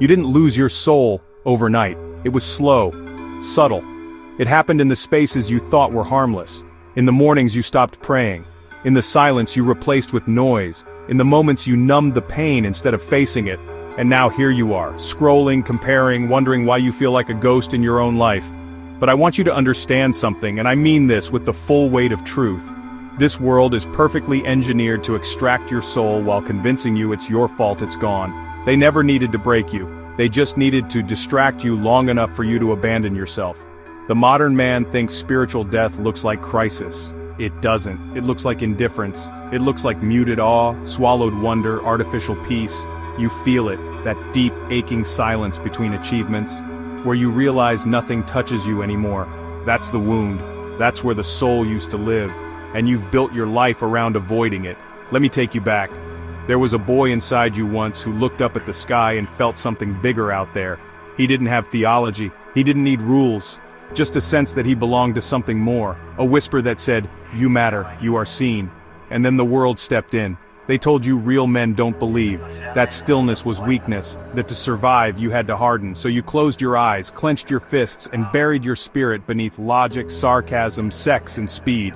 You didn't lose your soul overnight. It was slow, subtle. It happened in the spaces you thought were harmless. In the mornings you stopped praying. In the silence you replaced with noise. In the moments you numbed the pain instead of facing it. And now here you are, scrolling, comparing, wondering why you feel like a ghost in your own life. But I want you to understand something, and I mean this with the full weight of truth. This world is perfectly engineered to extract your soul while convincing you it's your fault it's gone. They never needed to break you. They just needed to distract you long enough for you to abandon yourself. The modern man thinks spiritual death looks like crisis. It doesn't. It looks like indifference. It looks like muted awe, swallowed wonder, artificial peace. You feel it, that deep, aching silence between achievements, where you realize nothing touches you anymore. That's the wound. That's where the soul used to live, and you've built your life around avoiding it. Let me take you back. There was a boy inside you once who looked up at the sky and felt something bigger out there. He didn't have theology. He didn't need rules. Just a sense that he belonged to something more. A whisper that said, "You matter, you are seen." And then the world stepped in. They told you real men don't believe. That stillness was weakness, that to survive you had to harden, so you closed your eyes, clenched your fists, and buried your spirit beneath logic, sarcasm, sex, and speed.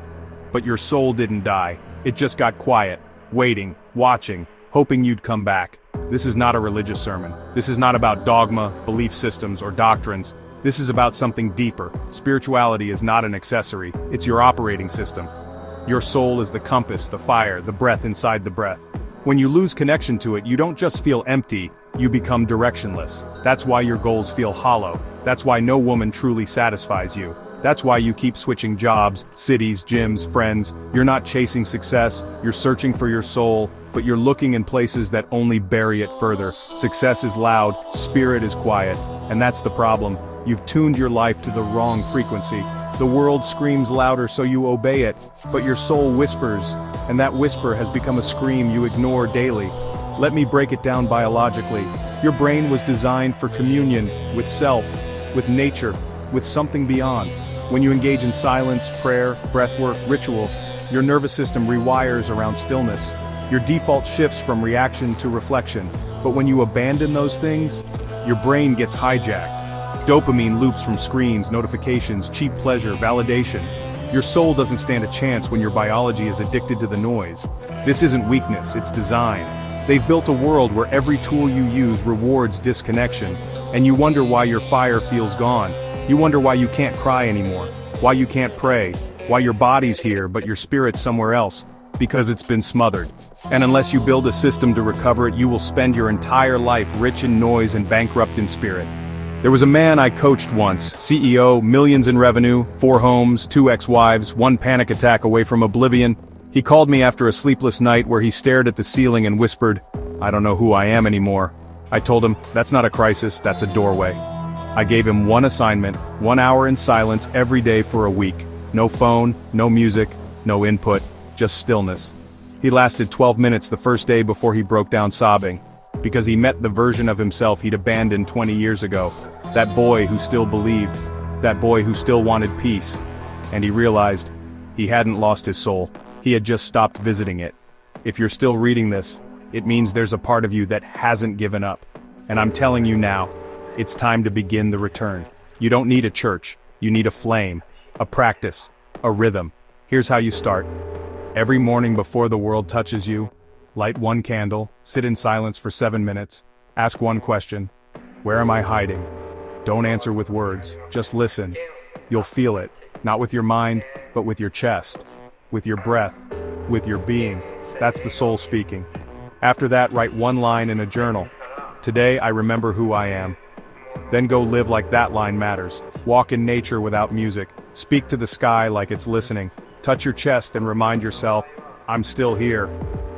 But your soul didn't die. It just got quiet, waiting, watching, hoping you'd come back. This is not a religious sermon. This is not about dogma, belief systems, or doctrines. This is about something deeper. Spirituality is not an accessory, it's your operating system. Your soul is the compass, the fire, the breath inside the breath. When you lose connection to it, you don't just feel empty, you become directionless. That's why your goals feel hollow. That's why no woman truly satisfies you. That's why you keep switching jobs, cities, gyms, friends. You're not chasing success, you're searching for your soul, but you're looking in places that only bury it further. Success is loud, spirit is quiet, and that's the problem. You've tuned your life to the wrong frequency. The world screams louder so you obey it, but your soul whispers, and that whisper has become a scream you ignore daily. Let me break it down biologically. Your brain was designed for communion, with self, with nature, with something beyond. When you engage in silence, prayer, breathwork, ritual, your nervous system rewires around stillness. Your default shifts from reaction to reflection. But when you abandon those things, your brain gets hijacked. Dopamine loops from screens, notifications, cheap pleasure, validation. Your soul doesn't stand a chance when your biology is addicted to the noise. This isn't weakness, it's design. They've built a world where every tool you use rewards disconnection, and you wonder why your fire feels gone. You wonder why you can't cry anymore, why you can't pray, why your body's here but your spirit's somewhere else. Because it's been smothered. And unless you build a system to recover it, you will spend your entire life rich in noise and bankrupt in spirit. There was a man I coached once, CEO, millions in revenue, 4 homes, 2 ex-wives, 1 panic attack away from oblivion. He called me after a sleepless night where he stared at the ceiling and whispered, "I don't know who I am anymore." I told him, "That's not a crisis, that's a doorway." I gave him one assignment, 1 hour in silence every day for a week. No phone, no music, no input, just stillness. He lasted 12 minutes the first day before he broke down sobbing. Because he met the version of himself he'd abandoned 20 years ago. That boy who still believed. That boy who still wanted peace. And he realized he hadn't lost his soul. He had just stopped visiting it. If you're still reading this, it means there's a part of you that hasn't given up. And I'm telling you now, it's time to begin the return. You don't need a church. You need a flame, a practice, a rhythm. Here's how you start. Every morning before the world touches you, light 1 candle, sit in silence for 7 minutes, ask 1 question. Where am I hiding? Don't answer with words, just listen. You'll feel it, not with your mind, but with your chest, with your breath, with your being. That's the soul speaking. After that, write 1 line in a journal. Today, I remember who I am. Then go live like that line matters. Walk in nature without music. Speak to the sky like it's listening. Touch your chest and remind yourself, I'm still here.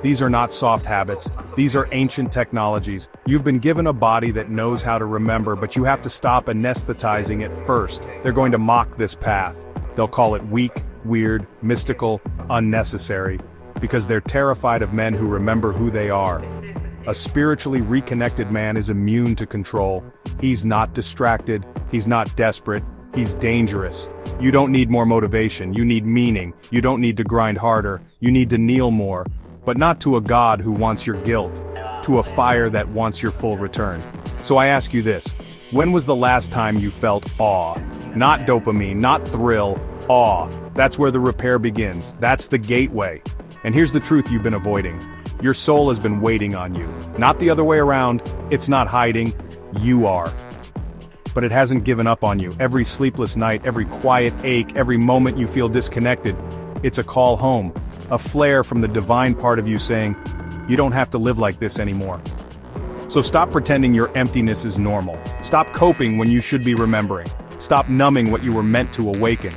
These are not soft habits. These are ancient technologies. You've been given a body that knows how to remember, but you have to stop anesthetizing it first. They're going to mock this path. They'll call it weak, weird, mystical, unnecessary, because they're terrified of men who remember who they are. A spiritually reconnected man is immune to control. He's not distracted. He's not desperate. He's dangerous. You don't need more motivation. You need meaning. You don't need to grind harder. You need to kneel more. But not to a God who wants your guilt, to a fire that wants your full return. So I ask you this, when was the last time you felt awe? Not dopamine, not thrill, awe. That's where the repair begins. That's the gateway. And here's the truth you've been avoiding. Your soul has been waiting on you. Not the other way around, it's not hiding, you are. But it hasn't given up on you. Every sleepless night, every quiet ache, every moment you feel disconnected, it's a call home. A flare from the divine part of you saying, you don't have to live like this anymore. So stop pretending your emptiness is normal. Stop coping when you should be remembering. Stop numbing what you were meant to awaken.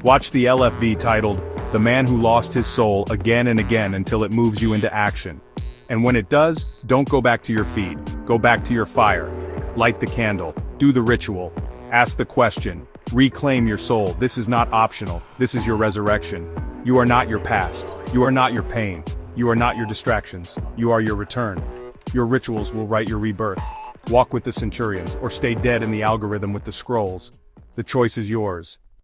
Watch the LFV titled, The Man Who Lost His Soul, again and again until it moves you into action. And when it does, don't go back to your feed. Go back to your fire. Light the candle. Do the ritual. Ask the question. Reclaim your soul. This is not optional. This is your resurrection. You are not your past. You are not your pain. You are not your distractions. You are your return. Your rituals will write your rebirth. Walk with the centurions, or stay dead in the algorithm with the scrolls. The choice is yours.